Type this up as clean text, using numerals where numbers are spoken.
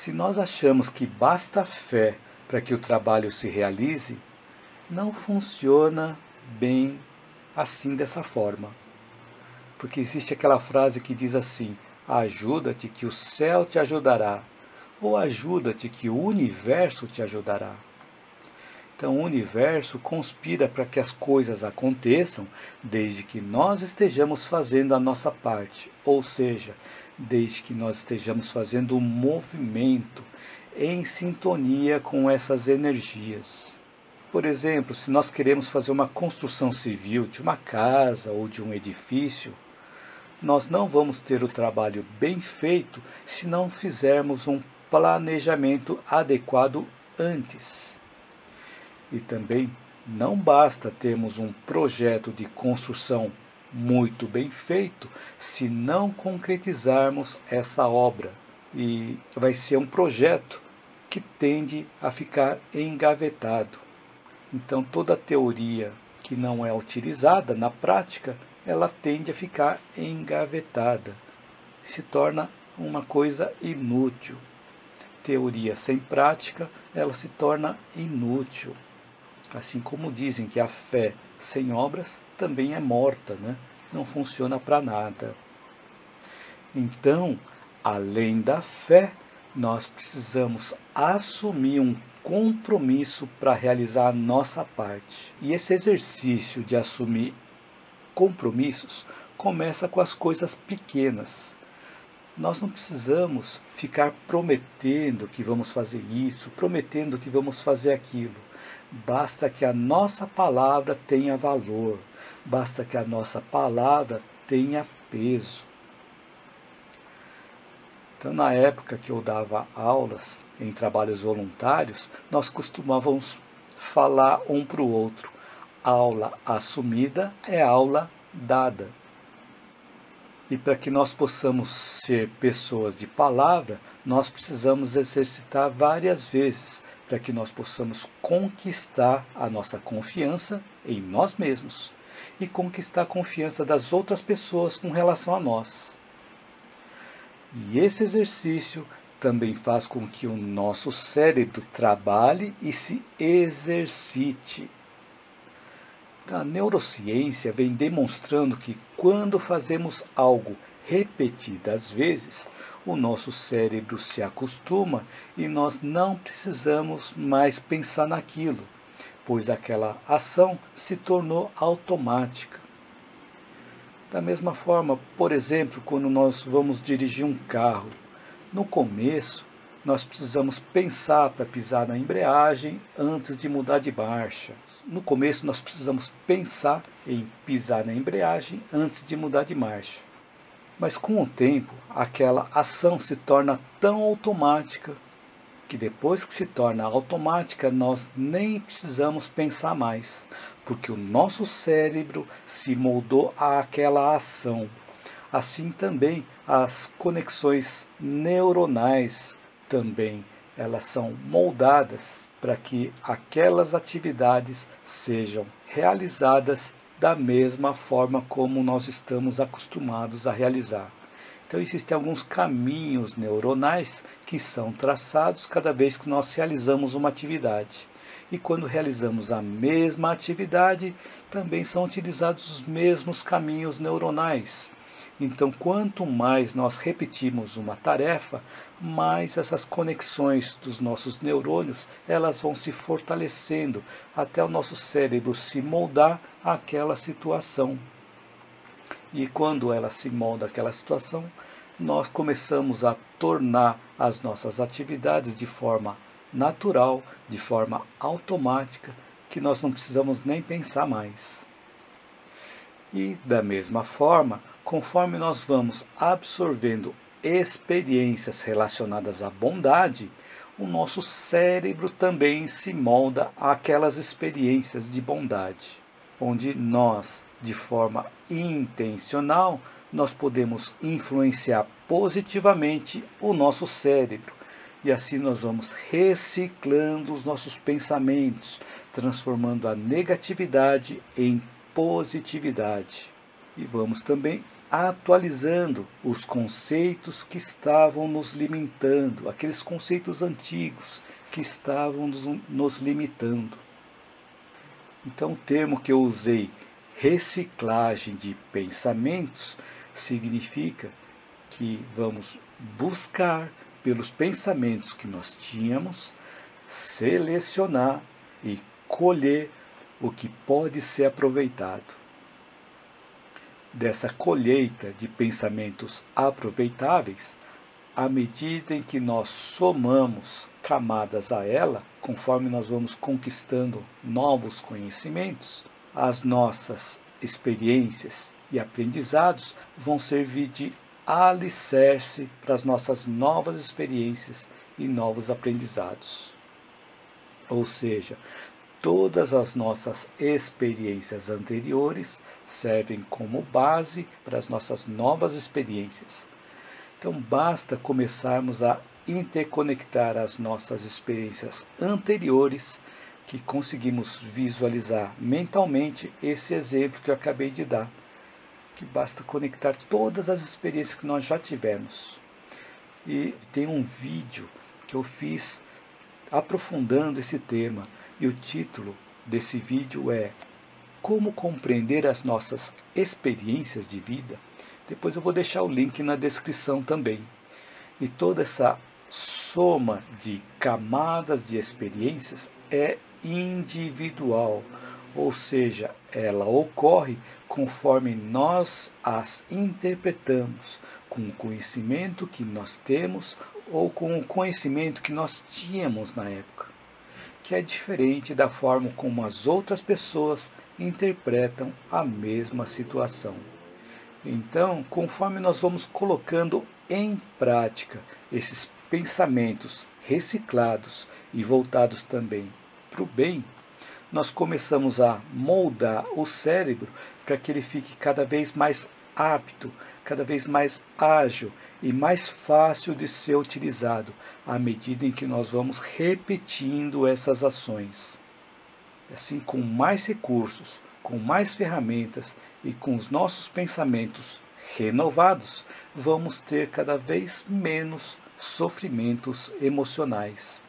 Se nós achamos que basta fé para que o trabalho se realize, não funciona bem assim dessa forma. Porque existe aquela frase que diz assim: ajuda-te que o céu te ajudará, ou ajuda-te que o universo te ajudará. Então o universo conspira para que as coisas aconteçam desde que nós estejamos fazendo a nossa parte, ou seja, desde que nós estejamos fazendo um movimento em sintonia com essas energias. Por exemplo, se nós queremos fazer uma construção civil de uma casa ou de um edifício, nós não vamos ter o trabalho bem feito se não fizermos um planejamento adequado antes. E também não basta termos um projeto de construção muito bem feito se não concretizarmos essa obra. E vai ser um projeto que tende a ficar engavetado. Então toda teoria que não é utilizada na prática, ela tende a ficar engavetada. Se torna uma coisa inútil. Teoria sem prática, ela se torna inútil. Assim como dizem que a fé sem obras também é morta, né? Não funciona para nada. Então, além da fé, nós precisamos assumir um compromisso para realizar a nossa parte. E esse exercício de assumir compromissos começa com as coisas pequenas. Nós não precisamos ficar prometendo que vamos fazer isso, prometendo que vamos fazer aquilo. Basta que a nossa palavra tenha valor, basta que a nossa palavra tenha peso. Então, na época que eu dava aulas em trabalhos voluntários, nós costumávamos falar um para o outro: aula assumida é aula dada. E para que nós possamos ser pessoas de palavra, nós precisamos exercitar várias vezes, para que nós possamos conquistar a nossa confiança em nós mesmos e conquistar a confiança das outras pessoas com relação a nós. E esse exercício também faz com que o nosso cérebro trabalhe e se exercite. A neurociência vem demonstrando que quando fazemos algo repetidas vezes, o nosso cérebro se acostuma e nós não precisamos mais pensar naquilo, pois aquela ação se tornou automática. Da mesma forma, por exemplo, quando nós vamos dirigir um carro, no começo nós precisamos pensar para pisar na embreagem antes de mudar de marcha. No começo nós precisamos pensar em pisar na embreagem antes de mudar de marcha. Mas com o tempo, aquela ação se torna tão automática que depois que se torna automática, nós nem precisamos pensar mais, porque o nosso cérebro se moldou àquela ação. Assim também as conexões neuronais também, elas são moldadas para que aquelas atividades sejam realizadas da mesma forma como nós estamos acostumados a realizar. Então existem alguns caminhos neuronais que são traçados cada vez que nós realizamos uma atividade. E quando realizamos a mesma atividade, também são utilizados os mesmos caminhos neuronais. Então, quanto mais nós repetimos uma tarefa, mais essas conexões dos nossos neurônios, elas vão se fortalecendo até o nosso cérebro se moldar àquela situação. E quando ela se molda àquela situação, nós começamos a tornar as nossas atividades de forma natural, de forma automática, que nós não precisamos nem pensar mais. E da mesma forma, conforme nós vamos absorvendo experiências relacionadas à bondade, o nosso cérebro também se molda àquelas experiências de bondade, onde nós, de forma intencional, nós podemos influenciar positivamente o nosso cérebro. E assim nós vamos reciclando os nossos pensamentos, transformando a negatividade em positividade. E vamos também atualizando os conceitos que estavam nos limitando, aqueles conceitos antigos que estavam nos limitando. Então, o termo que eu usei, reciclagem de pensamentos, significa que vamos buscar pelos pensamentos que nós tínhamos, selecionar e colher o que pode ser aproveitado. Dessa colheita de pensamentos aproveitáveis, à medida em que nós somamos camadas a ela, conforme nós vamos conquistando novos conhecimentos, as nossas experiências e aprendizados vão servir de alicerce para as nossas novas experiências e novos aprendizados. Ou seja, todas as nossas experiências anteriores servem como base para as nossas novas experiências. Então basta começarmos a interconectar as nossas experiências anteriores, que conseguimos visualizar mentalmente esse exemplo que eu acabei de dar, que basta conectar todas as experiências que nós já tivemos. E tem um vídeo que eu fiz aprofundando esse tema, e o título desse vídeo é Como Compreender as Nossas Experiências de Vida. Depois eu vou deixar o link na descrição também. E toda essa soma de camadas de experiências é individual, ou seja, ela ocorre conforme nós as interpretamos, com o conhecimento que nós temos ou com o conhecimento que nós tínhamos na época, que é diferente da forma como as outras pessoas interpretam a mesma situação. Então, conforme nós vamos colocando em prática esses pensamentos reciclados e voltados também para o bem, nós começamos a moldar o cérebro para que ele fique cada vez mais apto, cada vez mais ágil e mais fácil de ser utilizado à medida em que nós vamos repetindo essas ações. Assim, com mais recursos, com mais ferramentas e com os nossos pensamentos renovados, vamos ter cada vez menos sofrimentos emocionais.